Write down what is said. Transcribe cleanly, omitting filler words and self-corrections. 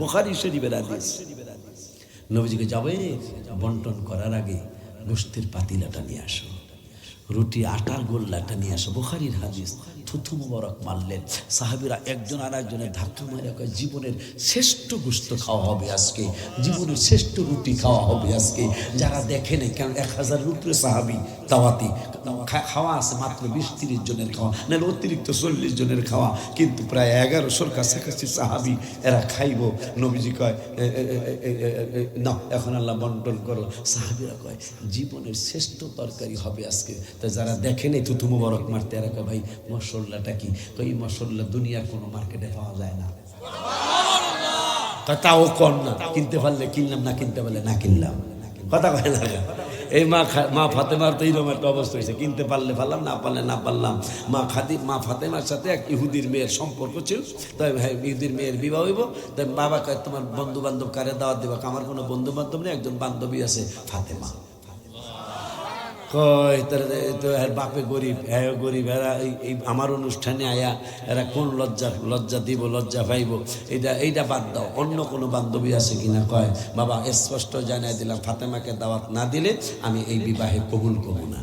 বুখারী শরীফের হাদিস। নবীজিকে যাবে বন্টন করার আগে গোশতের পাতিলাটা নিয়ে আসো, রুটি আটার গোল্লাটা নিয়ে আসো। বুখারীর হাদিস। থুথু মুবারক মারলেন সাহাবীরা, একজন আর একজনের ধাক্কা মারা কয়, জীবনের শ্রেষ্ঠ গোশত খাওয়া হবে আজকে, জীবনের শ্রেষ্ঠ রুটি খাওয়া হবে আজকে। যারা দেখে নেই, কারণ 1000 উপরে সাহাবী দাওয়াতি খাওয়া আছে, মাত্র 20-30 জনের খাওয়া, নাহলে অতিরিক্ত 40 জনের খাওয়া, কিন্তু প্রায় 1100-র কাছাকাছি সাহাবী এরা খাইব। নবীজি কয় না, এখন আল্লাহ বন্টন করো। সাহাবীরা কয় জীবনের শ্রেষ্ঠ তরকারি হবে আজকে। তা যারা দেখেন এই থুথু মুবারক মারতে, এরা কয় ভাই মশলাটা কি? এই মশলা দুনিয়ার কোনো মার্কেটে পাওয়া যায় না। তাও কর না, কিনতে পারলে কিনলাম, না কিনতে পারলে না কিনলাম। কথা কয় না? এই মা ফাতেমার তো এইরকম একটা অবস্থা হয়েছে, কিনতে পারলে পারলাম, না পারলে না পারলাম। মা ফাতেমার সাথে এক ইহুদির মেয়ের সম্পর্ক ছিল, তাই ইহুদির মেয়ের বিবাহ হইব। তাই বাবা কয় তোমার বন্ধু বান্ধব কারে দাওয়াত দেবা? আমার কোনো বন্ধু বান্ধব নেই, একজন বান্ধবী আছে ফাতেমা। কয় তার বাপে গরিব, হ্যাঁ গরিব, এরা এই আমার অনুষ্ঠানে আয়া এরা কোন লজ্জা দিব, লজ্জা পাইব, এইটা বাদ দাও, অন্য কোনো বান্ধবী আছে কিনা? কয় বাবা স্পষ্ট জানাই দিলাম, ফাতেমাকে দাওয়াত না দিলে আমি এই বিবাহে কবুল করব না।